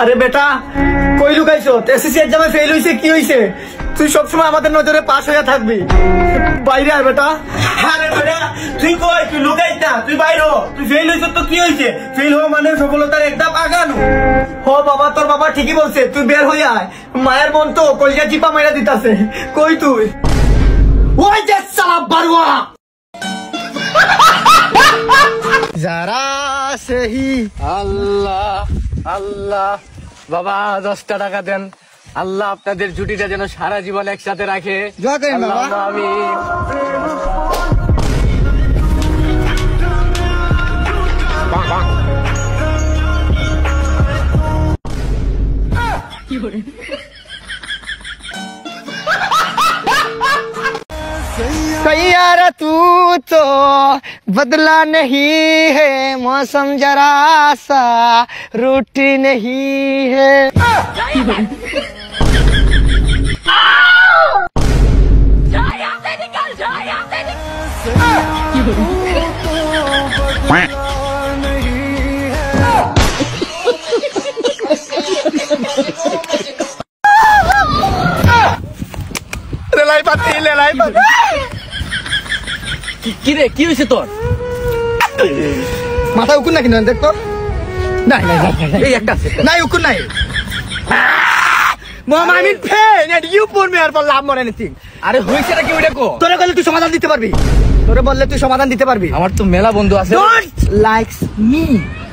আরে বেটা কই লুকাইছো? এসএসসি এক্সামে ফেল হইছে, কি হইছে? তুই সবসময় আমাদের নজরে পাস হয়ে থাকবি। বাইরে আয় বেটা। আরে বেটা তুই কই? তুই লুকাইস না, তুই বাইরে। তুই ফেল হইছ তো কি হইছে? ফেল হওয়া মানে সফলতার একটা আগানো। ও বাবা, তোর বাবা ঠিকই বলছে, তুই বের হয়ে আয়। মায়ের মন তো কলিজা চিপা মাইরা দিতাছে। কই তুই? ওই যে সালা বারুয়া। যারা সহি আল্লাহ আল্লাহ বাবা 10টা টাকা দেন। আল্লাহ আপনাদের জুটিটা যেন সারা জীবন একসাথে রাখে। দোয়া করেন বাবা। यार तू तो बदला नहीं है, मौसम जरा सा रूठी नहीं है। কি রে, কি হয়েছে তোর? মাথা উকুন নাকি না দেখ তো? নাই নাই এই একটা আছে, নাই উকুন নাই। Mom, I'm in pain and you put me here for love more anything. আরে হইছেটা কি ওইটা কো? তোরে বললে তুই সমাধান দিতে পারবি। তোরে বললে তুই সমাধান দিতে পারবি। আমার তো মেলা বন্ধু আছে। Don't likes me.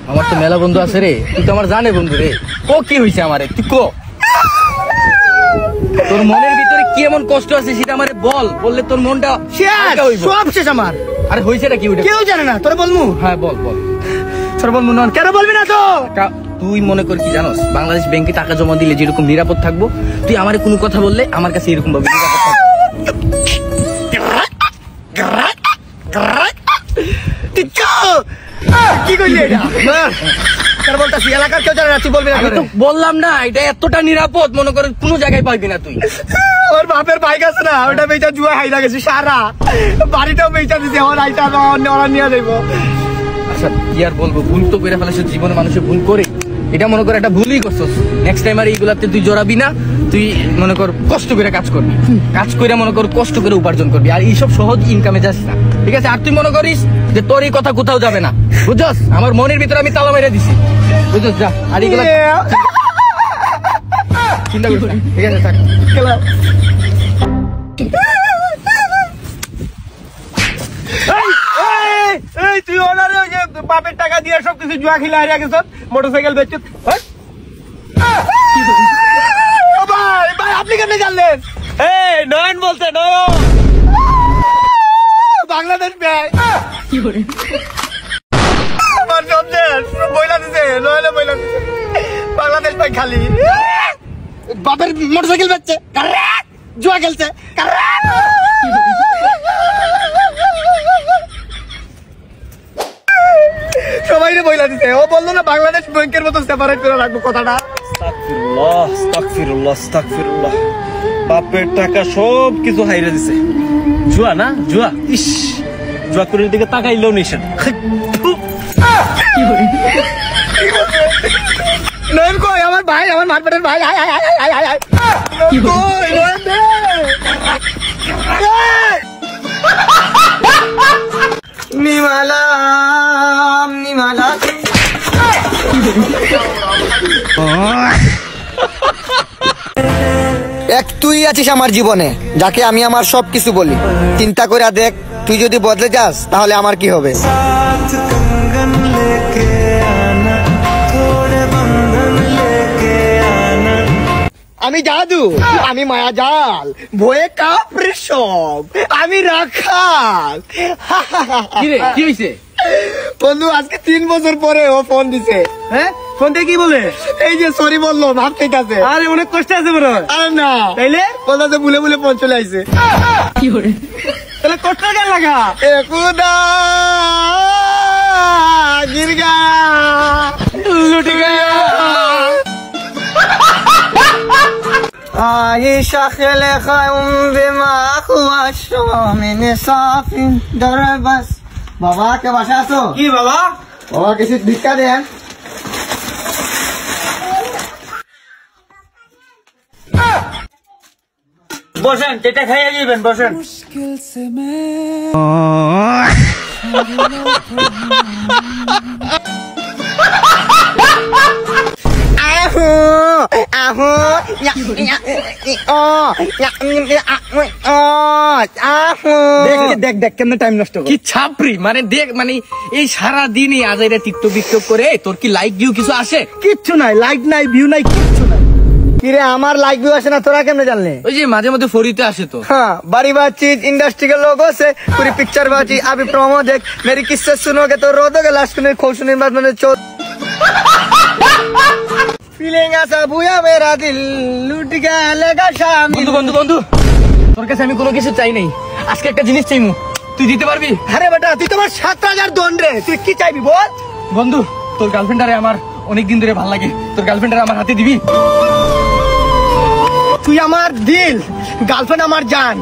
আমার তো মেলা বন্ধু আছে রে, তুই তো আমার জানে বন্ধু রে। ও কি হইছে আমারে তুই কো? তোর মনের ভিতরে কি এমন কষ্ট আছে সেটা আমারে বল, বললে তোর মনটা সব শেষ আমার। আরে হইছেটা কি ওইটা? কেউ জানে না, তোরে বলমু? হ্যাঁ বল বল। তোরে বলমু না, কেন বলবি না তো? তুই মনে কর কি জানোস, বাংলাদেশ ব্যাংকে টাকা জমা দিলে যেরকম নিরাপদ থাকবো, তুই আমারে কোনো কথা বললে আমার কাছে এরকম ভাবে নিরাপদ থাকবো। কি কইলি এটা? তোর বলতাছি এলাকার কেউ জানে না, তুই বলবি না? আমি তো বললাম না এটা এতটা নিরাপদ, মনে কর কোনো জায়গায় পাইবি না তুই। ওর বাপের বাইক আছে না, ওটা বেচা জুয়া হাইরা গেছে সারা বাড়িটাও বেচা দিতে। আমার আইটা ওরা নিয়ে যাইবো। আচ্ছা কি আর বলবো, ভুল তো করে ফেলেছে, জীবনে মানুষের ভুল করে। এটা মনে কর একটা ভুলই করছস। নেক্সট টাইম আর এইগুলাতে তুই জড়াবি না। তুই মনে কর কষ্ট করে কাজ করবি, কাজ করে মনে কর কষ্ট করে উপার্জন করবি, আর এইসব সহজ ইনকামে যাস না, ঠিক আছে? আর তুই মনে করিস যে তোর এই কথা কোথাও যাবে না, বুঝছস? আমার মনের ভিতরে আমি তালা মেরে দিছি, বুঝছস? যা, আর এইগুলা চিন্তা করিস না, ঠিক আছে? থাক। তুই ওনার বাপের টাকা দিয়ে সবকিছু জুয়া খেলে হারিয়ে গেছ, মোটরসাইকেল বেচছ। ভাই ভাই আপনি কেন জানলেন? নয়ন বলছে, নয়ন বাংলাদেশ ব্যাংক। বইলা দিছে, নয়নে বইলা দিছে বাংলাদেশ ব্যাংক খালি। বাপের মোটরসাইকেল বেচছে, জুয়া খেলছে। সবাই বইলা দিতে। ও বললো না বাংলাদেশ ব্যাংকের মতো সেপারেট করে রাখবো কথাটা। আস্তাগফিরুল্লাহ, আস্তাগফিরুল্লাহ, আস্তাগফিরুল্লাহ। বাপের টাকা সব কিছু হাইরে দিছে। জুয়া না, জুয়া। ইস, জুয়া করে দিকে তাকাইলেও নিষেধ। নয়ন কই? আমার ভাই, আমার মারপেটের ভাই। নিমালা নিমালা। এক তুই আছিস আমার জীবনে, যাকে আমি আমার সবকিছু বলি। চিন্তা করে দেখ, তুই যদি বদলে যাস তাহলে আমার কি হবে? আমি জাদু, আমি মায়া জাল, ভয়ে কাপড় সব, আমি রাখাল। কি হয়েছে বন্ধু? আজকে 3 বছর পরে ও ফোন দিছে। হ্যাঁ, ফোন দিয়ে কি বলে? এই যে সরি বললো, ভাব ঠিক আছে। আরে অনেক কষ্ট আছে বড়। আরে না, তাইলে বলতে ভুলে ভুলে ফোন চলে আইছে। কি করে? তাহলে কষ্ট কেন লাগা? এ খুদা गिर गया, लुट गया। आयशा खले खाऊं बिमा खुआशो मैंने साफिन दरबस। बाबा के बासा आसो? কি বাবা? बाबा किसी भिक्षा दें। বসেন, যেটা খাইয়ে দিবেন, বসেন। দেখ কেমনে টাইম নষ্ট কি ছাপরি, মানে দেখ, মানে এই সারা দিন এই আজাইরা টিকটক বিকটক করে তোর কি লাইক ভিউ কিছু আসে? কিচ্ছু নাই, লাইক নাই, ভিউ নাই, কিচ্ছু নাই। কিরে আমার লাইক ভিউ আসে না, তোরা কেমনে জানলে? ওই যে মাঝে মধ্যে ফরিতে আসে তো। हाँ बड़ी बातचीत इंडस्ट्री के लोगों से पूरी पिक्चर बाजी अभी प्रोमो देख मेरी किस्से सुनोगे तो रो दोगे लास्ट में खुश नहीं बात मैंने चोट फीलिंग ऐसा बुया मेरा दिल लूट गया लेगा शाम বন্ধু বন্ধু বন্ধু, তোর কাছে আমি কোনো কিছু চাই নাই, আজকে একটা জিনিস চাইমু, তুই দিতে পারবি? अरे बेटा তুই তোমার 7000 দন রে, তুই কি চাইবি বল? বন্ধু তোর গার্লফ্রেন্ডারে আমার অনেকদিন ধরে ভালো লাগে, তোর গার্লফ্রেন্ডারে আমার হাতে দিবি? তুই আমার দিল, গার্লফ্রেন্ড আমার জান।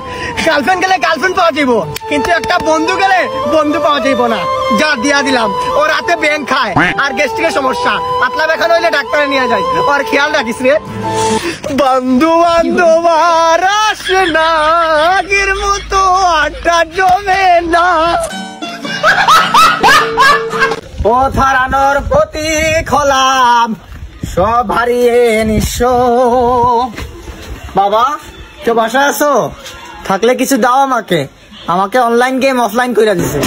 গার্লফ্রেন্ড গেলে গার্লফ্রেন্ড পাওয়া যাইব, কিন্তু একটা বন্ধু গেলে বন্ধু পাওয়া যাইব না। যা দিয়া দিলাম, ও রাতে ব্যাং খায় আর গ্যাস্ট্রিকের সমস্যা, পাতলা ব্যথা হইলে ডাক্তারে নিয়ে যায়, ওর খেয়াল রাখিস রে। বন্ধু বান্ধব আর আসে না, আগের মতো আড্ডা জমে না। পথ হারানোর প্রতীক হলাম, সব হারিয়ে নিঃস্ব। বাবা কেউ বাসায় আছো? থাকলে কিছু দাও আমাকে, আমাকে অনলাইন গেম অফলাইন করে দিছে।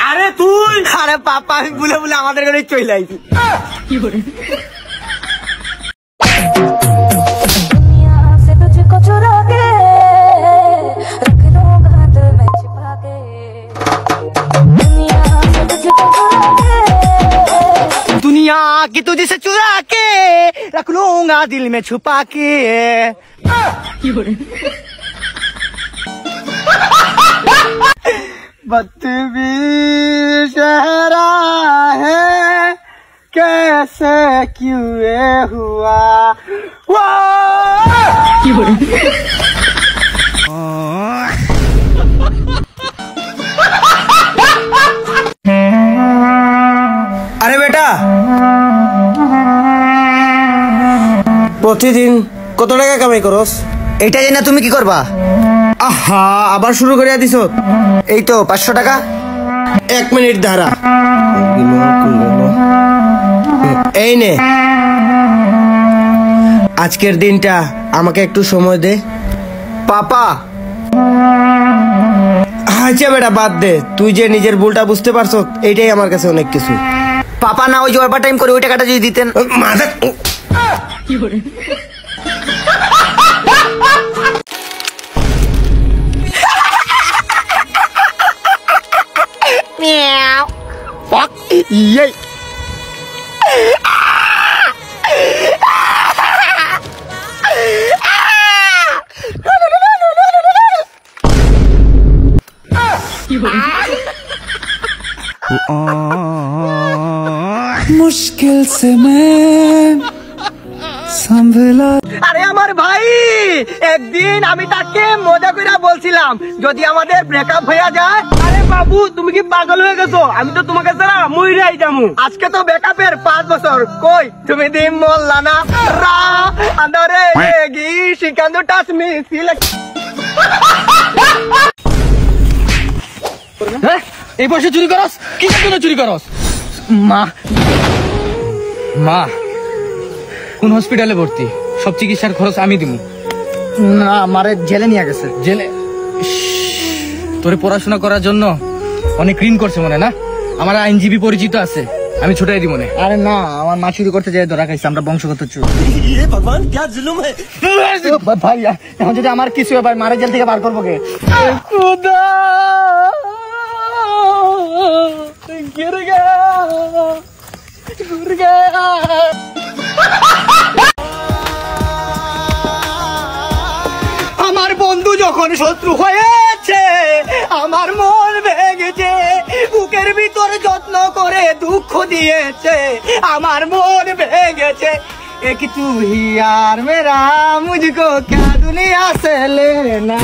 আরে তুই? আরে পাপা আমি বলে বলে আমাদের ঘরে চলে আইছি। दुनिया की तुझसे चुरा के रख लूंगा दिल में छुपा के। वक्त भी शहरा है, कैसे क्यों ये हुआ? আরে বেটা প্রতিদিন কত টাকা কামাই করস? এইটা জানি না তুমি কি করবা? আহা আবার শুরু করে দিছ। এই তো 500 টাকা। 1 মিনিট দাঁড়া, এই নে। আজকের দিনটা আমাকে একটু সময় দে পাপা। আচ্ছা বেটা বাদ দে, তুই যে নিজের ভুলটা বুঝতে পারছ এইটাই আমার কাছে অনেক কিছু। পাপা না ওই যে ওভার টাইম করে ওই টাকাটা যদি দিতেন। মাথা Meow. Fuck. Yay. मुश्किल से मैं संभला। আরে আমার ভাই, একদিন আমি তাকে মজা করে বলছিলাম যদি আমাদের ব্রেকআপ হয়ে যায়। আরে বাবু তুমি কি পাগল হয়ে গেছো? আমি তো তোমাকে ছাড়া মইরাই যামু। আজকে তো ব্রেকআপের 5 বছর, কই তুমি দিন মোল্লা না রা আন্দারে গি শিকান্দু টাচ মি সিলেক্ট। হ্যাঁ এই বয়সে চুরি করস? কিসের জন্য চুরি করস? মা মা কোন হসপিটালে ভর্তি? সব চিকিৎসার খরচ আমি দিব। না আমারে জেলে নিয়ে গেছে। জেলে? তোরে পড়াশোনা করার জন্য অনেক ঋণ করছে মনে না? আমার আইনজীবী পরিচিত আছে, আমি ছুটাই দিব মনে। আরে না আমার মা চুরি করতে যায় ধরা খাইছে, আমরা বংশগত চুর। ভগবান কি জুলুম হয় ভাই। এখন যদি আমার কিছু হয় ভাই মারে জেল থেকে বার করবো কে? খুদা गिर गया गिर गया। আমার বন্ধু যখন শত্রু হয়েছে আমার মন ভেঙেছে, বুকের ভিতর যত্ন করে দুঃখ দিয়েছে, আমার মন ভেঙেছে। एक तू ही यार मेरा, मुझको क्या दुनिया से लेना।